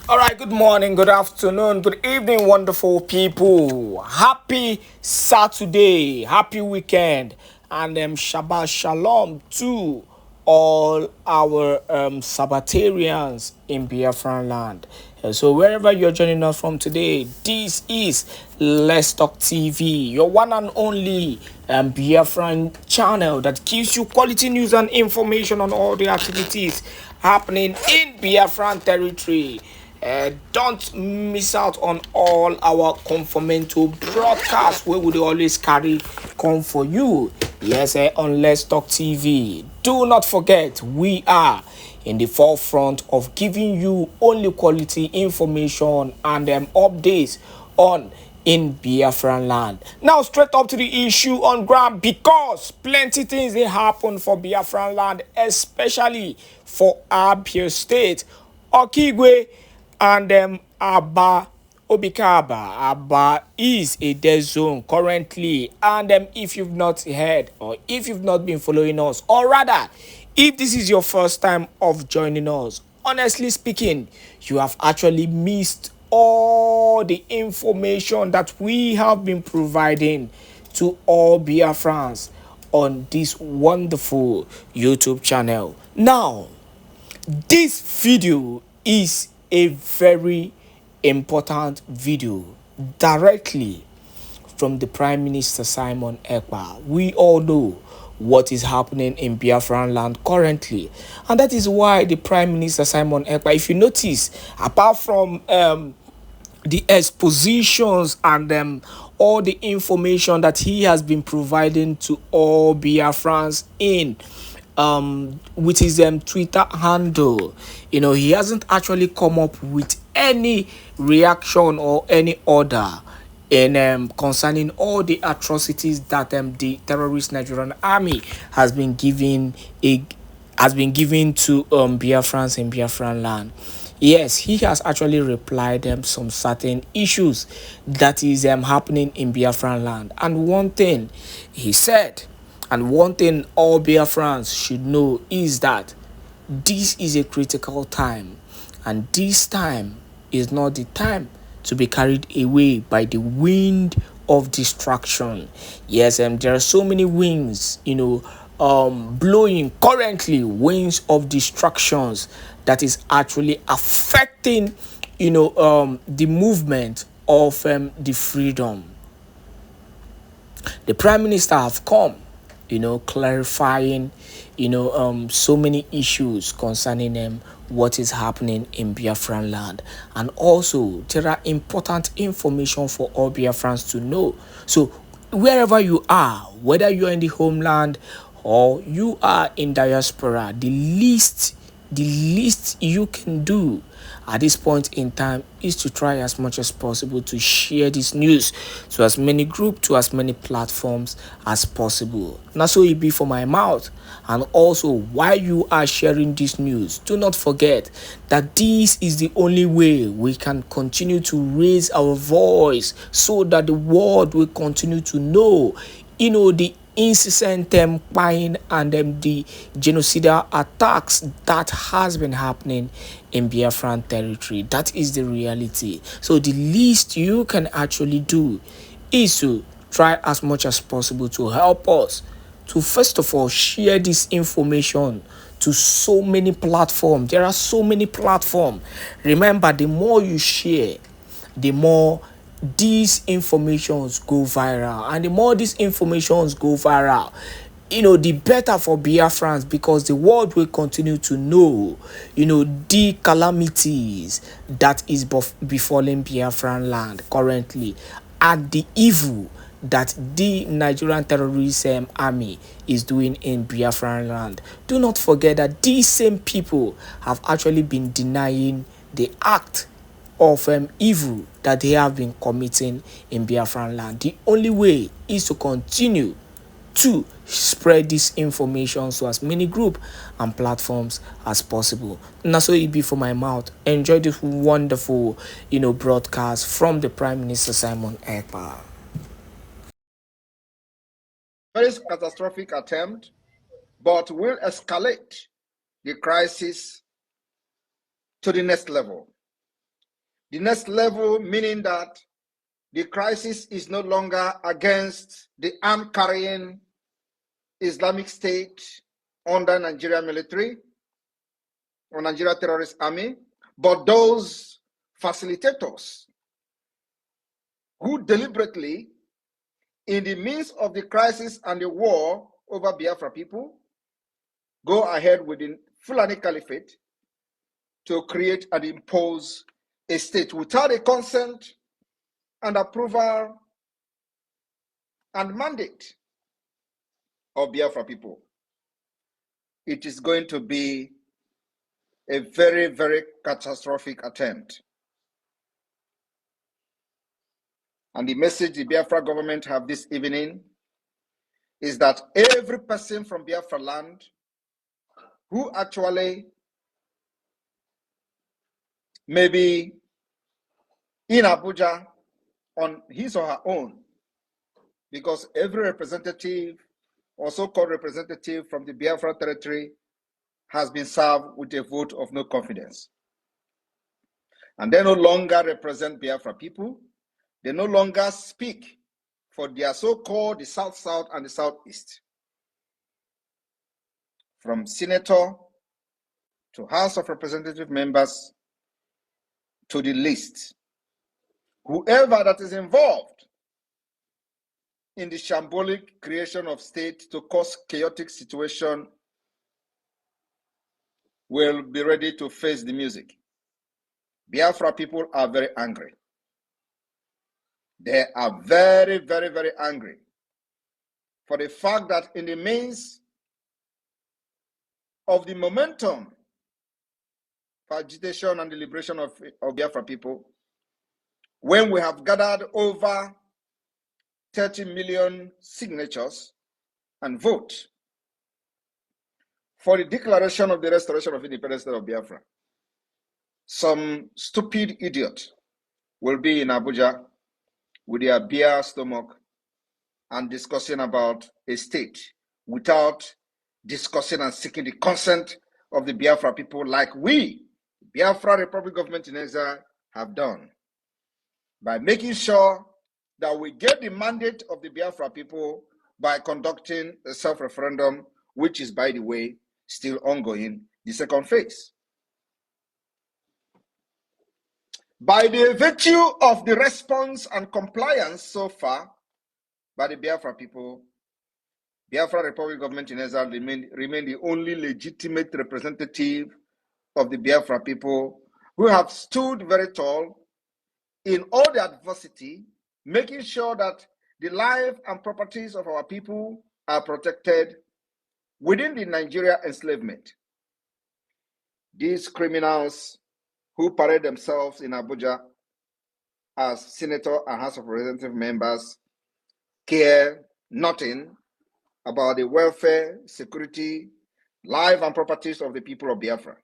All right, good morning, good afternoon, good evening, wonderful people. Happy Saturday, happy weekend, and Shabbat Shalom to all our Sabbatarians in Biafraland. So, wherever you're joining us from today, this is Let's Talk TV, your one and only Biafran channel that gives you quality news and information on all the activities happening in Biafran territory. Don't miss out on all our Conformento broadcasts where we always carry come for you. Yes, on Let's Talk TV. Do not forget, we are in the forefront of giving you only quality information and updates on in Biafran land. Now, straight up to the issue on ground, because plenty things they happen for Biafran land, especially for Abia State, Okigwe, and Aba Obikaba. Aba is a dead zone currently, and if you've not heard or if you've not been following us, or rather if this is your first time of joining us, honestly speaking, you have actually missed all the information that we have been providing to all Biafrans on this wonderful YouTube channel. Now, this video is a very important video directly from the Prime Minister Simon Èkpá. We all know what is happening in Biafran land currently, and that is why the Prime Minister Simon Èkpá, if you notice, apart from the expositions and all the information that he has been providing to all Biafrans in with his Twitter handle, he hasn't actually come up with any reaction or any order in concerning all the atrocities that the terrorist Nigerian army has been given to Biafrans in Biafran land. Yes, he has actually replied some certain issues that is happening in Biafran land. And one thing he said, and one thing all Biafrans should know, is that this is a critical time, and this time is not the time to be carried away by the wind of distraction. Yes, there are so many winds, blowing currently, winds of distractions that is actually affecting, the movement of the freedom. The Prime Minister have come, clarifying, so many issues concerning what is happening in Biafran land. And also, there are important information for all Biafrans to know. So, wherever you are, whether you are in the homeland or you are in diaspora, the least you can do at this point in time is to try as much as possible to share this news to as many groups, to as many platforms as possible. Now, so it be for my mouth. And also, while you are sharing this news, do not forget that this is the only way we can continue to raise our voice so that the world will continue to know, the incessant buying and the genocidal attacks that has been happening in Biafran territory. That is the reality. So the least you can actually do is to try as much as possible to help us to, first of all, share this information to so many platforms. There are so many platforms. Remember, the more you share, the more these informations go viral, and the more these informations go viral, the better for Biafrans, because the world will continue to know, the calamities that is befalling Biafran land currently, and the evil that the Nigerian terrorist army is doing in Biafran land. Do not forget that these same people have actually been denying the act of evil that they have been committing in Biafran land. The only way is to continue to spread this information to as many groups and platforms as possible. And that's what it be for my mouth. Enjoy this wonderful, broadcast from the Prime Minister Simon Èkpá. Very catastrophic attempt, but will escalate the crisis to the next level. The next level, meaning that the crisis is no longer against the arm-carrying Islamic State under Nigerian military or Nigeria terrorist army, but those facilitators who deliberately, in the midst of the crisis and the war over Biafra people, go ahead with the Fulani Caliphate to create and impose a state without a consent and approval and mandate of Biafra people. It is going to be a very, very catastrophic attempt. And the message the Biafra government have this evening is that every person from Biafraland who actually may be in Abuja on his or her own, because every representative or so-called representative from the Biafra territory has been served with a vote of no confidence. And they no longer represent Biafra people. They no longer speak for their so-called the South-South and the Southeast. From senator to House of Representative members to the list, whoever that is involved in the shambolic creation of state to cause chaotic situation will be ready to face the music. Biafra people are very angry. They are very, very, very angry for the fact that in the midst of the momentum for agitation and the liberation of Biafra people, when we have gathered over 30 million signatures and vote for the declaration of the restoration of independence of Biafra, some stupid idiot will be in Abuja with their beer stomach and discussing about a state without discussing and seeking the consent of the Biafra people, like we, Biafra Republic Government in Exile, have done, by making sure that we get the mandate of the Biafra people by conducting a self-referendum, which is, by the way, still ongoing, the second phase. By the virtue of the response and compliance so far by the Biafra people, Biafra Republic Government in Exile remain the only legitimate representative of the Biafra people who have stood very tall in all the adversity, making sure that the life and properties of our people are protected within the Nigeria enslavement. These criminals who parade themselves in Abuja as senator and House of Representative members care nothing about the welfare, security, life and properties of the people of Biafra.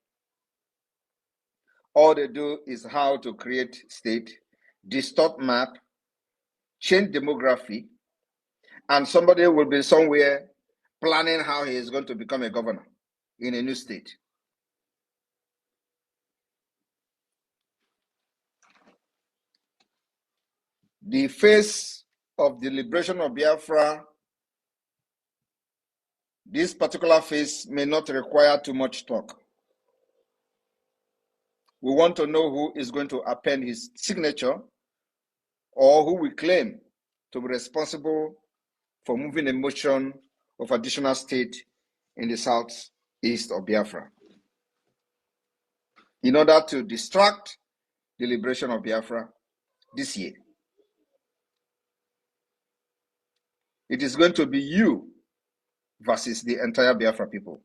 All they do is how to create state, distort map, change demography, and somebody will be somewhere planning how he is going to become a governor in a new state. The face of the liberation of Biafra, this particular phase may not require too much talk. We want to know who is going to append his signature or who we claim to be responsible for moving a motion of additional state in the southeast of Biafra in order to distract the liberation of Biafra this year. It is going to be you versus the entire Biafra people.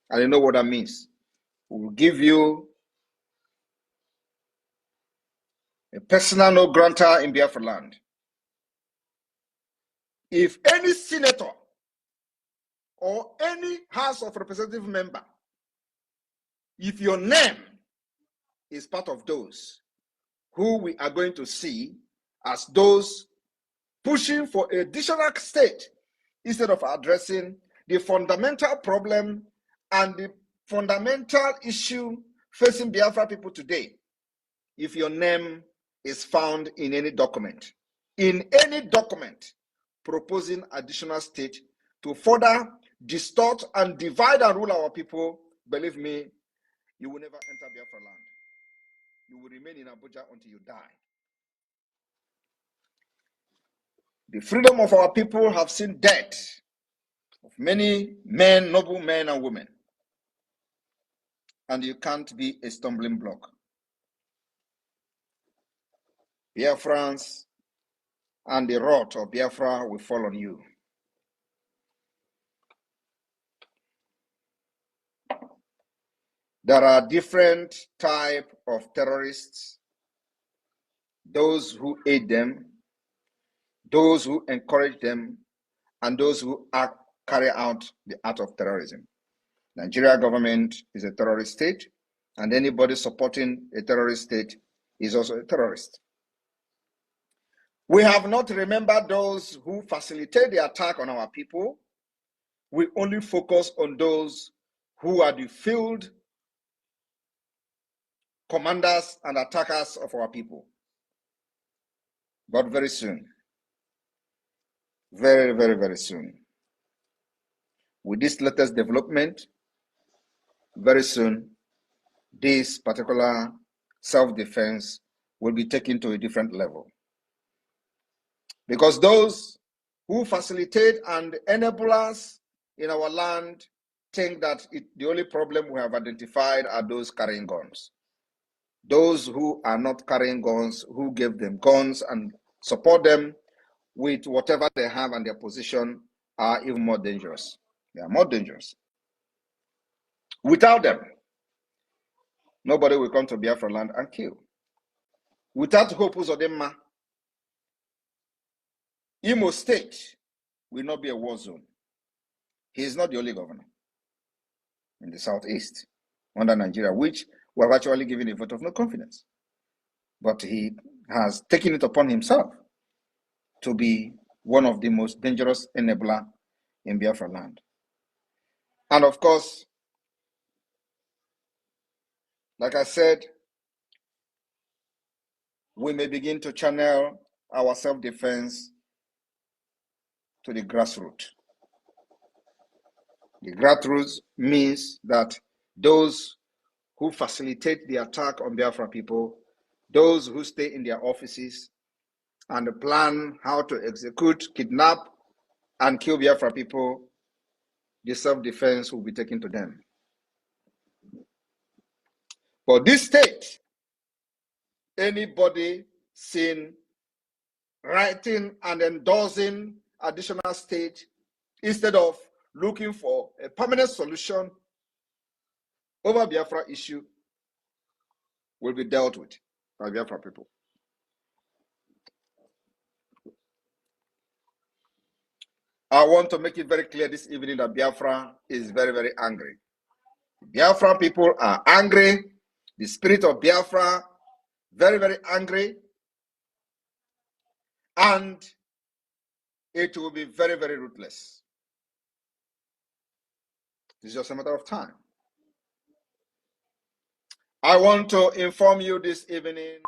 And you know what that means. We will give you a personal no grantor in Biafraland. If any senator or any House of Representative member, if your name is part of those who we are going to see as those pushing for a additional state instead of addressing the fundamental problem and the fundamental issue facing Biafra people today, if your name is found in any document proposing additional state to further distort and divide and rule our people, believe me, you will never enter Biafraland. You will remain in Abuja until you die. The freedom of our people have seen death of many men, noble men and women. And you can't be a stumbling block. Biafrans and the wrath of Biafra will fall on you. There are different types of terrorists, those who aid them, those who encourage them, and those who carry out the act of terrorism. Nigeria government is a terrorist state, and anybody supporting a terrorist state is also a terrorist. We have not remembered those who facilitate the attack on our people. We only focus on those who are the field commanders and attackers of our people. But very soon, very, very, very soon, with this latest development, very soon, this particular self-defense will be taken to a different level. Because those who facilitate and enable us in our land think that the only problem we have identified are those carrying guns. Those who are not carrying guns, who give them guns and support them with whatever they have and their position, are even more dangerous. They are more dangerous. Without them, nobody will come to Biafraland and kill. Without Hope Uzodimma, Imo State will not be a war zone. He is not the only governor in the southeast under Nigeria, which we have actually given a vote of no confidence. But he has taken it upon himself to be one of the most dangerous enabler in Biafraland. And of course, like I said, we may begin to channel our self-defense to the grassroots. The grassroots means that those who facilitate the attack on Biafra people, those who stay in their offices and plan how to execute, kidnap, and kill Biafra people, the self-defense will be taken to them. For this state, anybody seen writing and endorsing additional state instead of looking for a permanent solution over Biafra issue will be dealt with by Biafra people. I want to make it very clear this evening that Biafra is very, very angry. Biafra people are angry. The spirit of Biafra, very, very angry. And it will be very, very ruthless. It's just a matter of time. I want to inform you this evening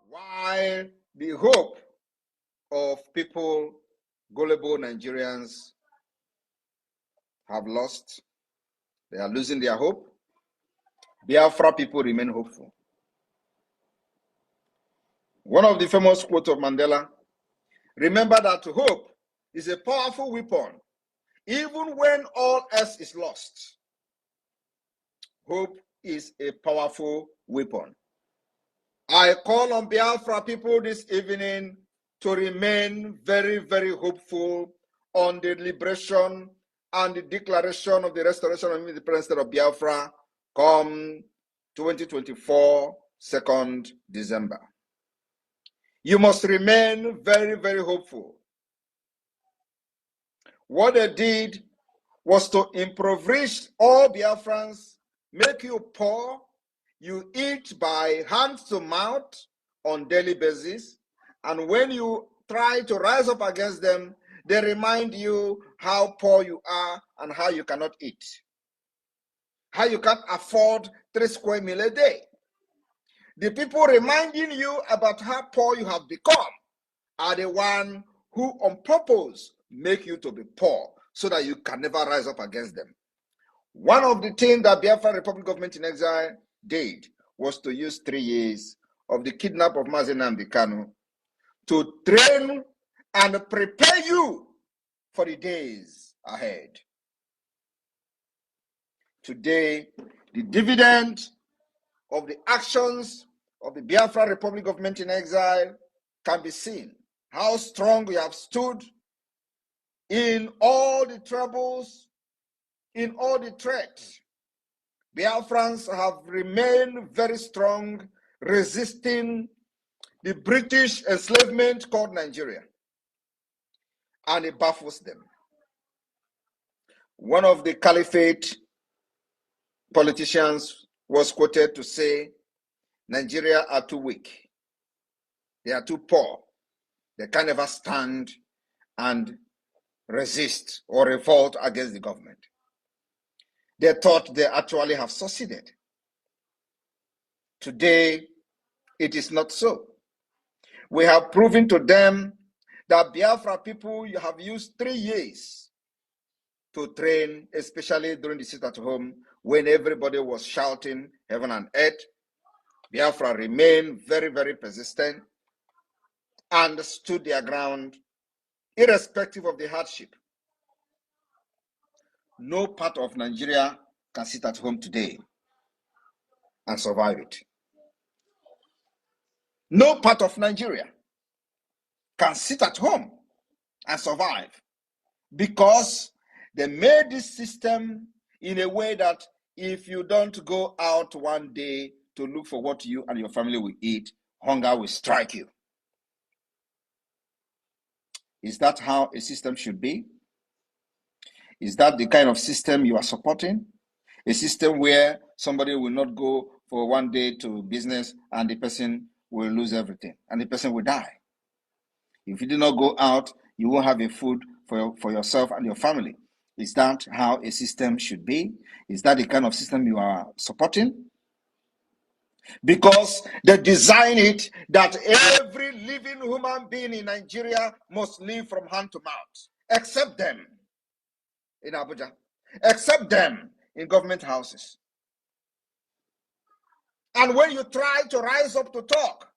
why the hope of people, gullible Nigerians, have lost. They are losing their hope. Biafra people remain hopeful. One of the famous quotes of Mandela, remember that hope is a powerful weapon, even when all else is lost. Hope is a powerful weapon. I call on Biafra people this evening to remain very, very hopeful on the liberation and the declaration of the restoration of the independent state of Biafra come 2024, 2nd December. You must remain very, very hopeful. What they did was to impoverish all Biafrans, make you poor. You eat by hand to mouth on daily basis. And when you try to rise up against them, they remind you how poor you are and how you cannot eat. How you can't afford 3 square meals a day. The people reminding you about how poor you have become are the one who on purpose make you to be poor so that you can never rise up against them. One of the things that Biafra Republic Government in Exile did was to use 3 years of the kidnap of Mazi Nnamdi Kanu to train and prepare you for the days ahead. Today, the dividend of the actions of the Biafra Republic Government in Exile can be seen. How strong we have stood in all the troubles, in all the threats. Biafrans have remained very strong, resisting the British enslavement called Nigeria, and it baffles them. One of the caliphate politicians was quoted to say, Nigeria are too weak. They are too poor. They can never stand and resist or revolt against the government. They thought they actually have succeeded. Today, it is not so. We have proven to them that Biafra people, you have used 3 years to train, especially during the sit at home when everybody was shouting heaven and earth. Biafra remained very, very persistent and stood their ground irrespective of the hardship. No part of Nigeria can sit at home today and survive it. No part of Nigeria can sit at home and survive because they made this system in a way that if you don't go out one day to look for what you and your family will eat, hunger will strike you. Is that how a system should be? Is that the kind of system you are supporting? A system where somebody will not go for one day to business and the person will lose everything and the person will die. If you do not go out, you won't have a food for yourself and your family. Is that how a system should be? Is that the kind of system you are supporting? Because they design it that every living human being in Nigeria must live from hand to mouth, except them in Abuja, except them in government houses. And when you try to rise up to talk,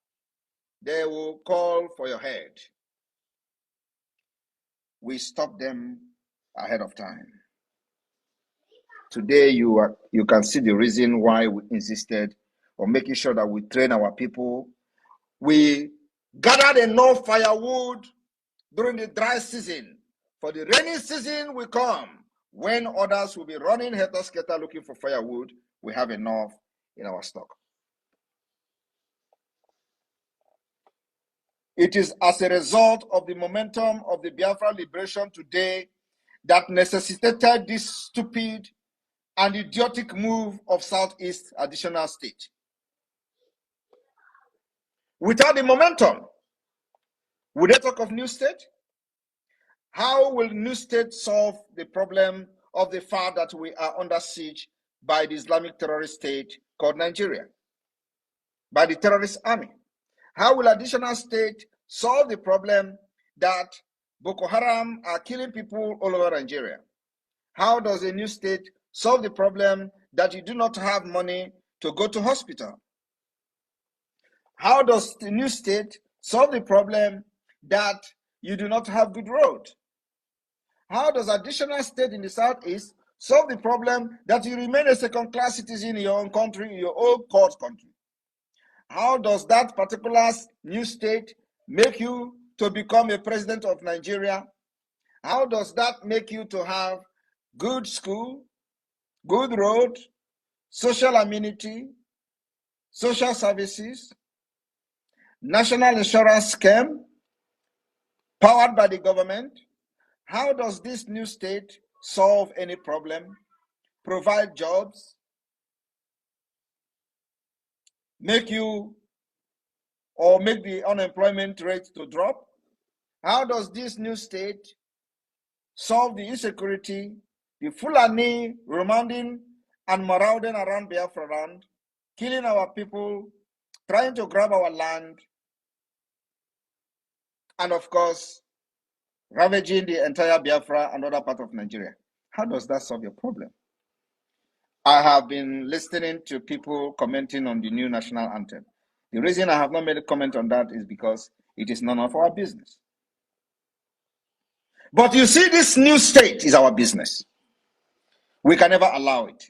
they will call for your head. We stop them ahead of time. Today, you can see the reason why we insisted on making sure that we train our people. We gathered enough firewood during the dry season. For the rainy season will come, when others will be running helter-skelter looking for firewood, we have enough in our stock. It is as a result of the momentum of the Biafra liberation today that necessitated this stupid and idiotic move of Southeast additional state. Without the momentum, would they talk of new state? How will new state solve the problem of the fact that we are under siege by the Islamic terrorist state called Nigeria, by the terrorist army? How will additional state solve the problem that Boko Haram are killing people all over Nigeria? How does a new state solve the problem that you do not have money to go to hospital? How does the new state solve the problem that you do not have good road? How does additional state in the Southeast solve the problem that you remain a second-class citizen in your own country, in your own court country? How does that particular new state make you to become a president of Nigeria? How does that make you to have good school, good road, social amenity, social services, national insurance scheme powered by the government? How does this new state solve any problem, provide jobs, make you or make the unemployment rate to drop? How does this new state solve the insecurity, the Fulani remanding and marauding around Biafraland, killing our people, trying to grab our land, and of course, ravaging the entire Biafra and other part of Nigeria. How does that solve your problem? I have been listening to people commenting on the new national anthem. The reason I have not made a comment on that is because it is none of our business. But you see, this new state is our business. We can never allow it.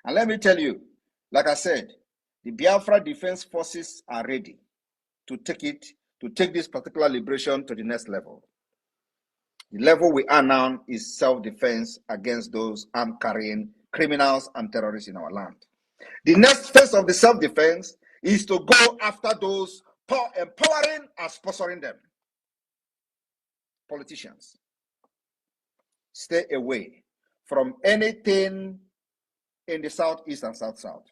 And let me tell you, like I said, the Biafra Defense Forces are ready to take this particular liberation to the next level. The level we are now is self-defense against those arm-carrying criminals and terrorists in our land. The next phase of the self-defense is to go after those empowering and sponsoring them. Politicians, stay away from anything in the Southeast and South-South.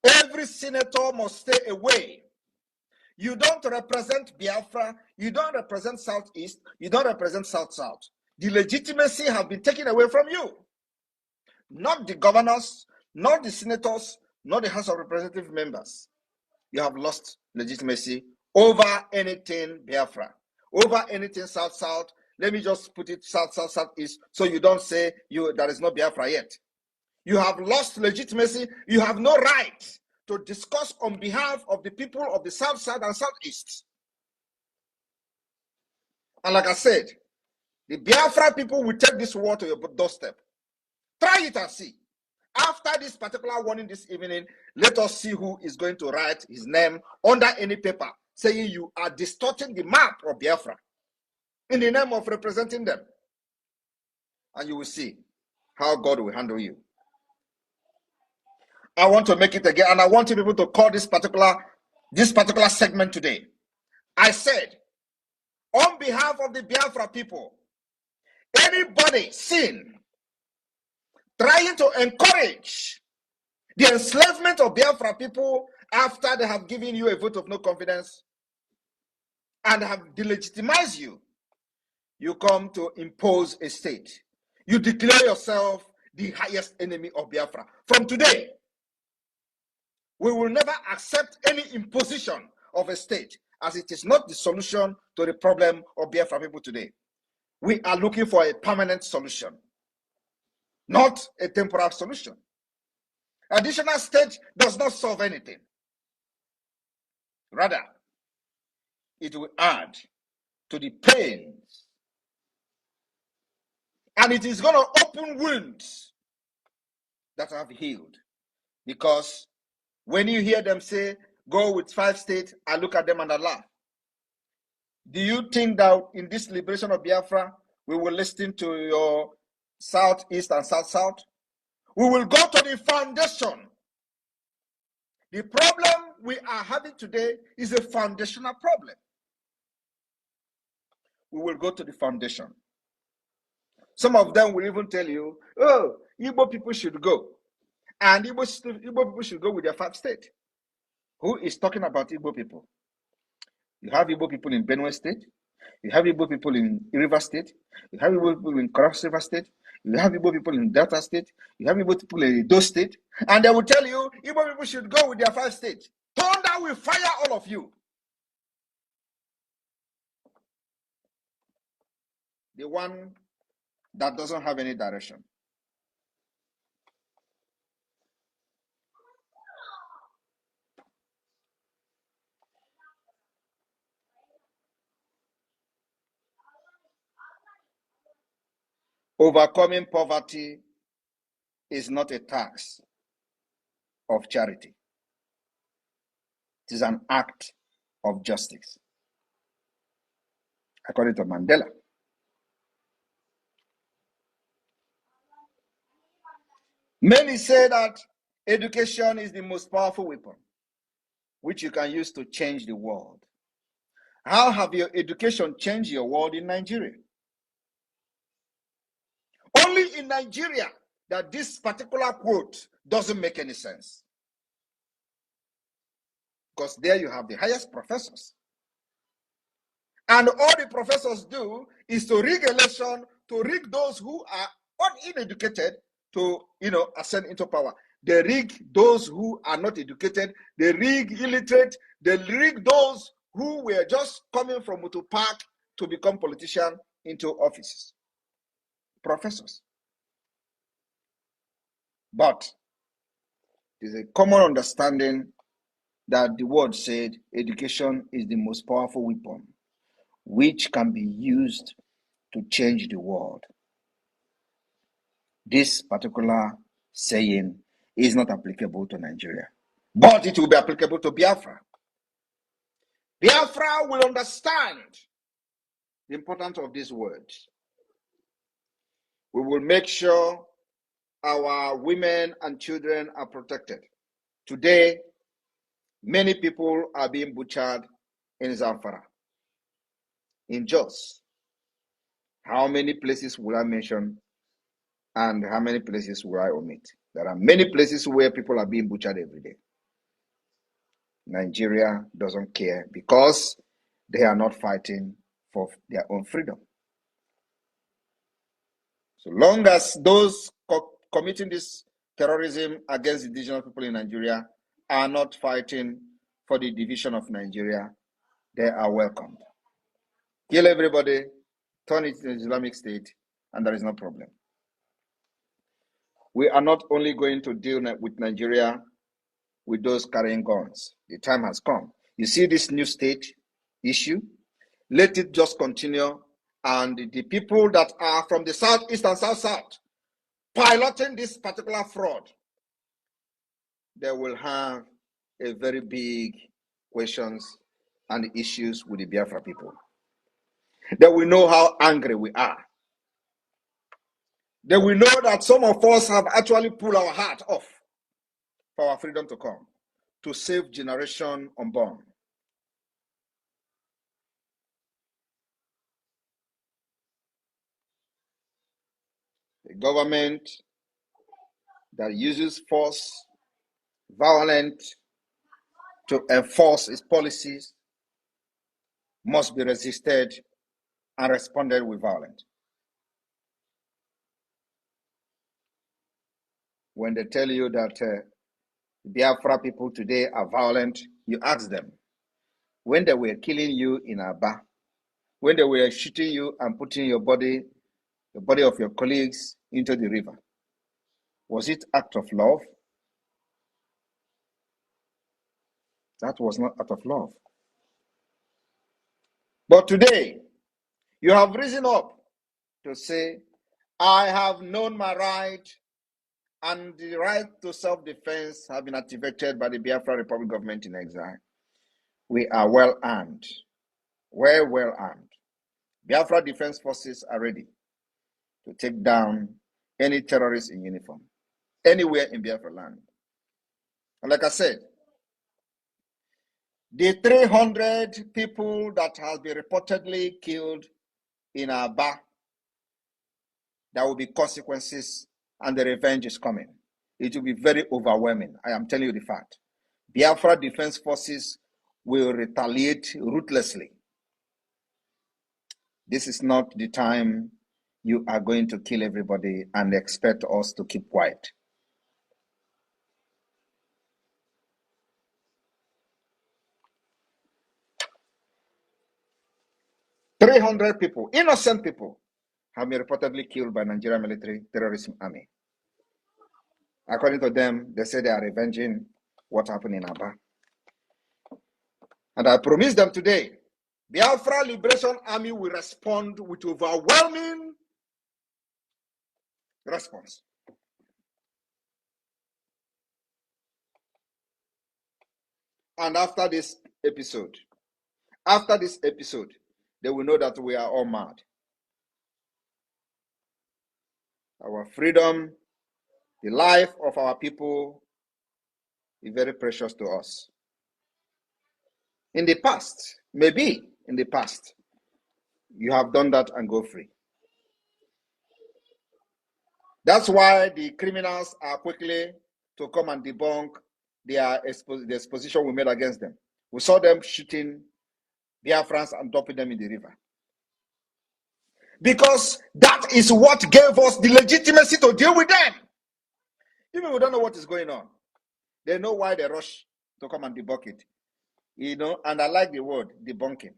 Every senator must stay away. You don't represent Biafra, you don't represent Southeast, you don't represent South-South. The legitimacy has been taken away from you. Not the governors, not the senators, not the House of Representative members. You have lost legitimacy over anything Biafra, over anything South-South. Let me just put it South-South, Southeast, so you don't say there is no Biafra yet. You have lost legitimacy. You have no right to discuss on behalf of the people of the South-South and Southeast. And like I said, the Biafra people will take this war to your doorstep. Try it and see. After this particular warning this evening, let us see who is going to write his name under any paper saying you are distorting the map of Biafra in the name of representing them. And you will see how God will handle you. I want to make it again, and I want people to call this particular segment today. I said, on behalf of the Biafra people, anybody seen trying to encourage the enslavement of Biafra people after they have given you a vote of no confidence and have delegitimized you, you come to impose a state. You declare yourself the highest enemy of Biafra. From today, we will never accept any imposition of a state, as it is not the solution to the problem of Biafra people today. We are looking for a permanent solution, not a temporary solution. Additional state does not solve anything. Rather, it will add to the pains, and it is going to open wounds that have healed. Because when you hear them say, go with 5 states, I look at them and I laugh. Do you think that in this liberation of Biafra, we will listen to your Southeast and South-South? We will go to the foundation. The problem we are having today is a foundational problem. We will go to the foundation. Some of them will even tell you, oh, Igbo people should go. And Igbo people should go with their 5 states. Who is talking about Igbo people? You have Igbo people in Benue State. You have Igbo people in River State. You have Igbo people in Cross River State. You have Igbo people in Delta State. You have Igbo people in Edo State. And they will tell you, Igbo people should go with their 5 states. Thunder will fire all of you. The one that doesn't have any direction. Overcoming poverty is not a task of charity. It is an act of justice, according to Mandela. Many say that education is the most powerful weapon which you can use to change the world. How have your education changed your world in Nigeria? Only in Nigeria that this particular quote doesn't make any sense. Because there you have the highest professors. And all the professors do is to rig election, to rig those who are uneducated to, ascend into power. They rig those who are not educated. They rig illiterate. They rig those who were just coming from Moto Park to become politicians into offices, professors. But there's a common understanding that the word said education is the most powerful weapon which can be used to change the world. This particular saying is not applicable to Nigeria, but it will be applicable to Biafra. Biafra will understand the importance of these words. We will make sure our women and children are protected. Today, many people are being butchered in Zamfara, in Jos. How many places will I mention and how many places will I omit? There are many places where people are being butchered every day. Nigeria doesn't care because they are not fighting for their own freedom. So long as those committing this terrorism against indigenous people in Nigeria are not fighting for the division of Nigeria, they are welcomed. Kill everybody, turn it into Islamic State, and there is no problem. We are not only going to deal with Nigeria with those carrying guns. The time has come. You see this new state issue? Let it just continue, and the people that are from the southeast and south piloting this particular fraud, they will have a very big questions and issues with the Biafra people. They will know how angry we are. They will know that some of us have actually pulled our heart off for our freedom to come, to save generation unborn. A government that uses force, violence to enforce its policies must be resisted and responded with violence. When they tell you that Biafra people today are violent, you ask them, when they were killing you in Aba, when they were shooting you and putting the body of your colleagues into the river, was it act of love? That was not act of love. But today, you have risen up to say, I have known my right, and the right to self-defense have been activated by the Biafra Republic government in exile. We are well armed, well armed. Biafra Defense Forces are ready to take down any terrorist in uniform, anywhere in Biafraland. And like I said, the 300 people that has been reportedly killed in Aba, there will be consequences and the revenge is coming. It will be very overwhelming. I am telling you the fact. Biafra Defense Forces will retaliate ruthlessly. This is not the time you are going to kill everybody and expect us to keep quiet. "300 people, innocent people, have been reportedly killed by Nigerian military terrorism army. According to them, they say they are revenging what happened in Aba. And I promise them today, Biafra Liberation Army will respond with overwhelming response. And after this episode, they will know that we are all mad. Our freedom, the life of our people is very precious to us. In the past, maybe in the past, you have done that and go free. That's why the criminals are quickly to come and debunk the exposition we made against them. We saw them shooting Biafrans and dumping them in the river. Because that is what gave us the legitimacy to deal with them. Even we don't know what is going on. They know why they rush to come and debunk it. And I like the word debunking.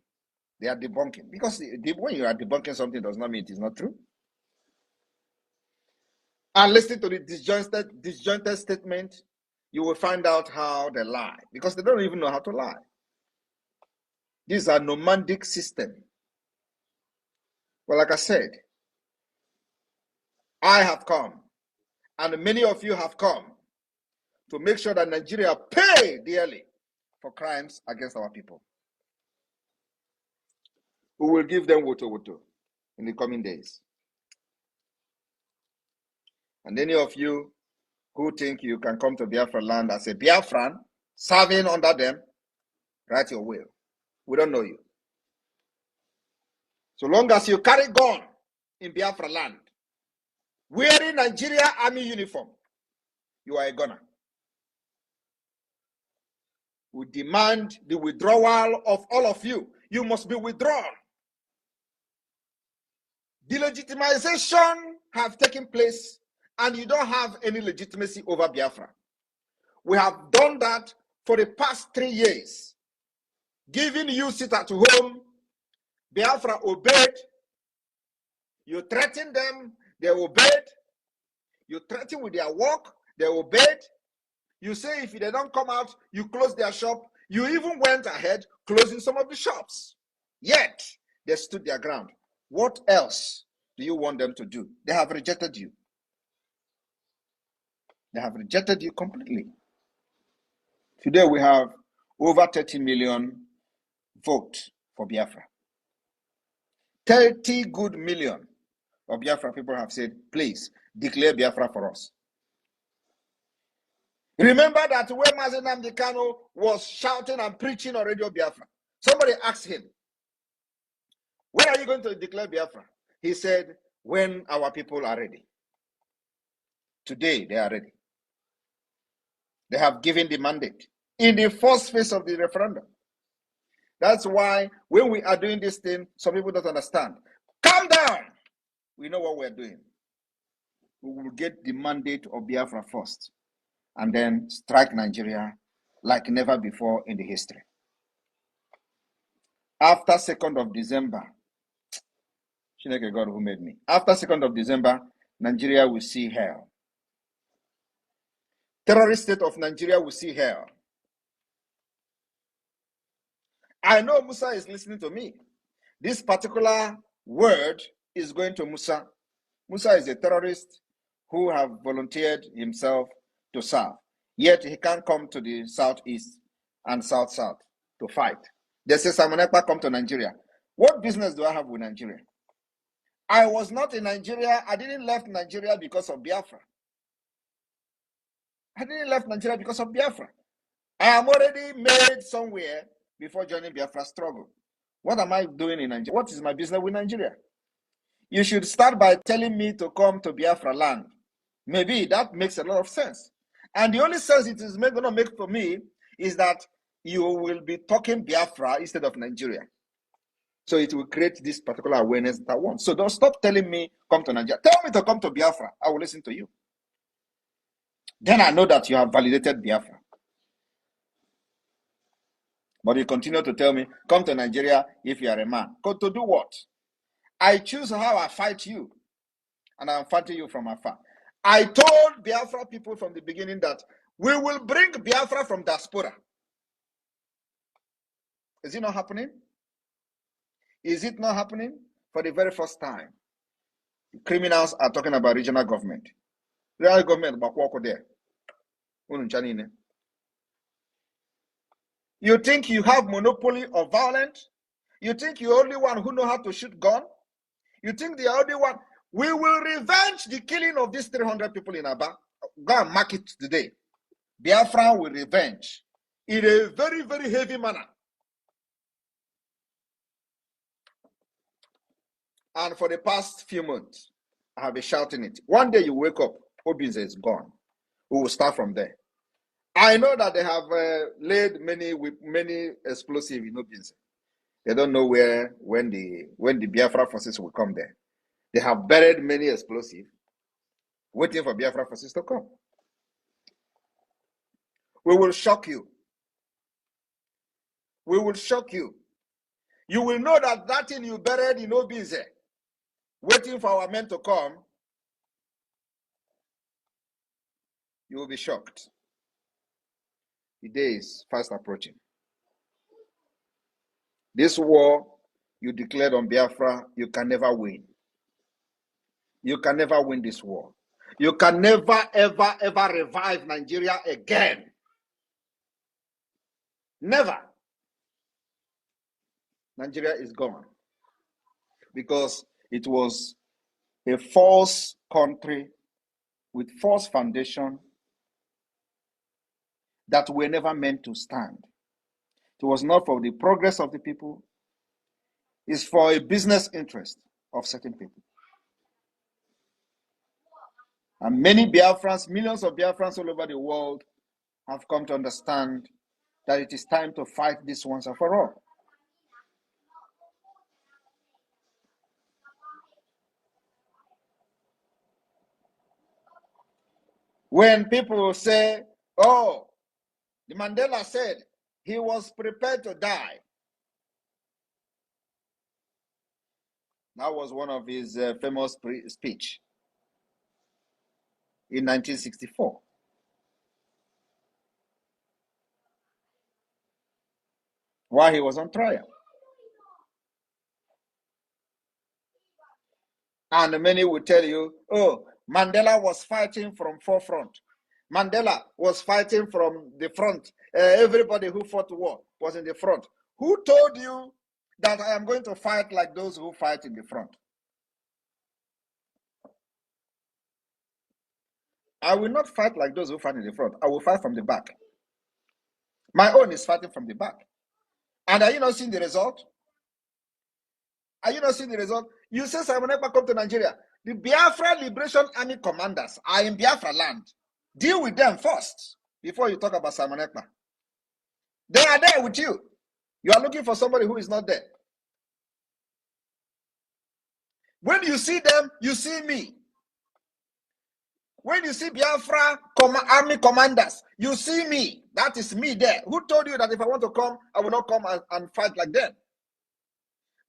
They are debunking. Because when you are debunking something, does not mean it is not true. And listening to the disjointed statement, you will find out how they lie. Because they don't even know how to lie. These are nomadic system. Well, like I said, I have come, and many of you have come to make sure that Nigeria pay dearly for crimes against our people. We will give them woto in the coming days. And any of you who think you can come to Biafraland as a Biafran, serving under them, write your will. We don't know you. So long as you carry gun in Biafraland, wearing Nigeria Army uniform, you are a gunner. We demand the withdrawal of all of you. You must be withdrawn. Delegitimization have taken place, and you don't have any legitimacy over Biafra. We have done that for the past 3 years. Giving you sit at home, Biafra obeyed. You threaten them, they obeyed. You threaten with their work, they obeyed. You say if they don't come out, you close their shop. You even went ahead closing some of the shops. Yet, they stood their ground. What else do you want them to do? They have rejected you. They have rejected you completely. Today, we have over 30 million votes for Biafra. 30 good million of Biafra people have said, please, declare Biafra for us. Remember that when Mazi Nnamdi Kanu was shouting and preaching on Radio Biafra, somebody asked him, when are you going to declare Biafra? He said, when our people are ready. Today, they are ready. They have given the mandate in the first phase of the referendum. That's why when we are doing this thing, some people don't understand. Calm down. We know what we're doing. We will get the mandate of Biafra first, and then strike Nigeria like never before in the history. After 2nd of December, Chineke God who made me. After 2nd of December, Nigeria will see hell. Terrorist state of Nigeria will see hell. I know Musa is listening to me. This particular word is going to Musa. Musa is a terrorist who have volunteered himself to serve. Yet he can't come to the southeast and south to fight. They say Simon Èkpá come to Nigeria. What business do I have with Nigeria? I was not in Nigeria. I didn't left Nigeria because of Biafra. I didn't left Nigeria because of Biafra. I am already made somewhere before joining Biafra struggle. What am I doing in Nigeria? What is my business with Nigeria? You should start by telling me to come to Biafraland. Maybe that makes a lot of sense. And the only sense it is going to make for me is that you will be talking Biafra instead of Nigeria. So it will create this particular awareness that I want. So don't stop telling me, come to Nigeria. Tell me to come to Biafra. I will listen to you. Then I know that you have validated Biafra. But you continue to tell me, come to Nigeria if you are a man. Go to do what? I choose how I fight you. And I'm fighting you from afar. I told Biafra people from the beginning that we will bring Biafra from diaspora. Is it not happening? Is it not happening? For the very first time, criminals are talking about regional government. Regional government, there. You think you have monopoly of violence? You think you're the only one who know how to shoot gun? You think the only one? We will revenge the killing of these 300 people in Aba. Go and mark it today. Biafra will revenge in a very, very heavy manner. And for the past few months, I have been shouting it. One day you wake up, Obinze is gone. We will start from there. I know that they have laid many explosives in Obinze. They don't know when the Biafra forces will come there. They have buried many explosives, waiting for Biafra forces to come. We will shock you. We will shock you. You will know that that thing you buried in Obize, waiting for our men to come, you will be shocked. The day is fast approaching. This war you declared on Biafra, you can never win. You can never win this war. You can never, ever, ever revive Nigeria again. Never. Nigeria is gone. Because it was a false country with false foundation that were never meant to stand. It was not for the progress of the people. It's for a business interest of certain people. And many Biafrans, millions of Biafrans all over the world have come to understand that it is time to fight this once and for all. When people say, oh, the Mandela said he was prepared to die. That was one of his famous speech in 1964. While he was on trial. And many will tell you, oh, Mandela was fighting from forefront. Mandela was fighting from the front. Everybody who fought war was in the front. Who told you that I am going to fight like those who fight in the front? I will not fight like those who fight in the front. I will fight from the back. My own is fighting from the back. And are you not seeing the result? Are you not seeing the result? You say Simon Ekpa come to Nigeria. The Biafra Liberation Army commanders are in Biafraland. Deal with them first before you talk about Simon Ekpa. They are there with you. You are looking for somebody who is not there. When you see them, you see me. When you see Biafra army commanders, you see me. That is me there. Who told you that if I want to come, I will not come and fight like them?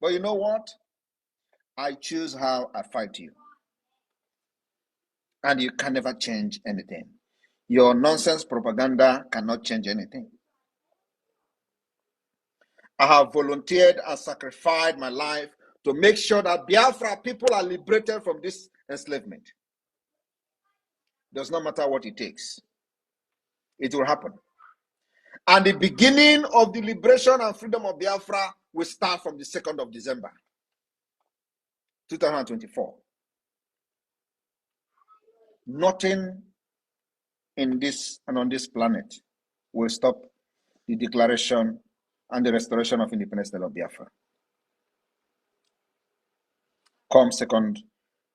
But you know what? I choose how I fight you. And you can never change anything. Your nonsense propaganda cannot change anything. I have volunteered and sacrificed my life to make sure that Biafra people are liberated from this enslavement. Does not matter what it takes. It will happen. And the beginning of the liberation and freedom of Biafra will start from the 2nd of December, 2024. Nothing in this and on this planet will stop the declaration and the restoration of independence of Biafra. Come 2nd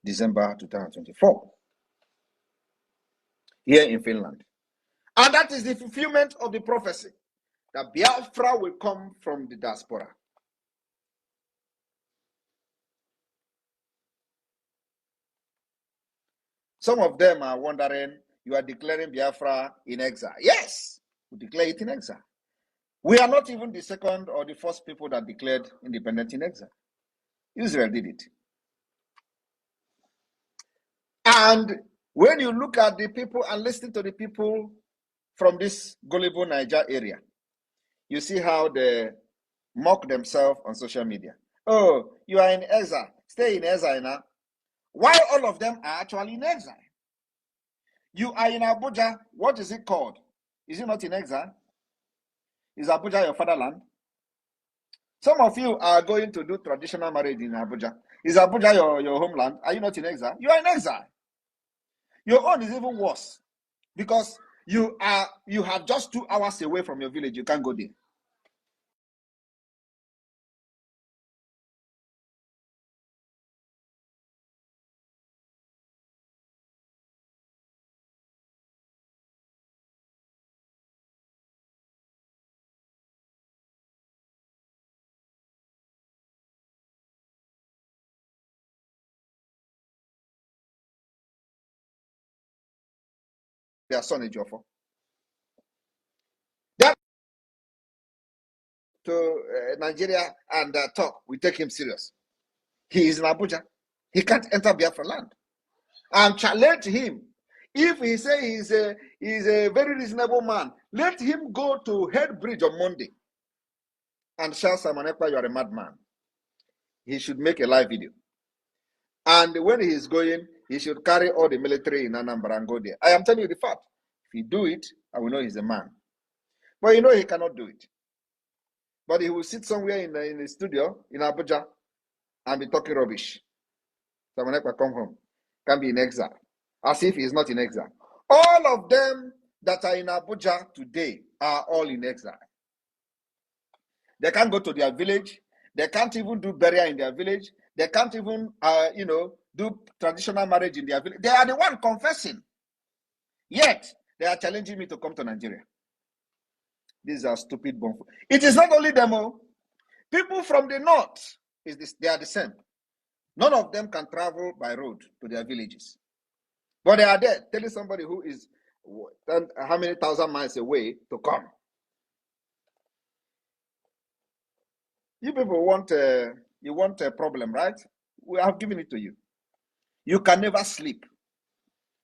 December 2024, here in Finland. And that is the fulfillment of the prophecy that Biafra will come from the diaspora. Some of them are wondering, you are declaring Biafra in exile. Yes, we declare it in exile. We are not even the second or the first people that declared independence in exile. Israel did it. And when you look at the people and listen to the people from this gullible Niger area, you see how they mock themselves on social media. Oh, you are in exile. Stay in exile now. Why all of them are actually in exile? You are in Abuja. What is it called? Is it not in exile? Is Abuja your fatherland? Some of you are going to do traditional marriage in Abuja. Is Abuja your homeland? Are you not in exile? You are in exile. Your own is even worse because you have just 2 hours away from your village. You can't go there. Their son is Jofo. to Nigeria and talk, we take him serious. He is in Abuja. He can't enter Biafraland. And challenge him. If he say he's a very reasonable man, let him go to Head Bridge on Monday and shout, Simon Ekpa, you are a madman. He should make a live video. And when he is going, he should carry all the military in Anambra and go there. I am telling you the fact. If he do it, I will know he's a man. But you know he cannot do it. But he will sit somewhere in the studio in Abuja and be talking rubbish. Simon Ekpa come home, can be in exile, as if he's not in exile. All of them that are in Abuja today are all in exile. They can't go to their village. They can't even do burial in their village. They can't even, do traditional marriage in their village. They are the one confessing. Yet, they are challenging me to come to Nigeria. These are stupid bumfo. It is not only them. People from the north, they are the same. None of them can travel by road to their villages. But they are there telling somebody who is how many thousand miles away to come. You people want a problem, right? We have given it to you. You can never sleep.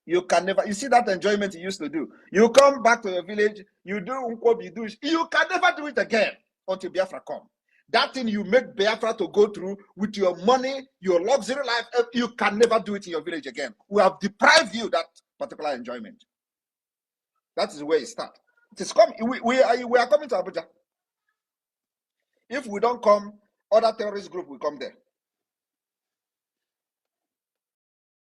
You see that enjoyment you used to do. You come back to your village, you do Nkwobi, you can never do it again until Biafra come. That thing you make Biafra to go through with your money, your luxury life, you can never do it in your village again. We have deprived you that particular enjoyment. That is where it starts. It is coming. We are coming to Abuja. If we don't come, other terrorist group will come there.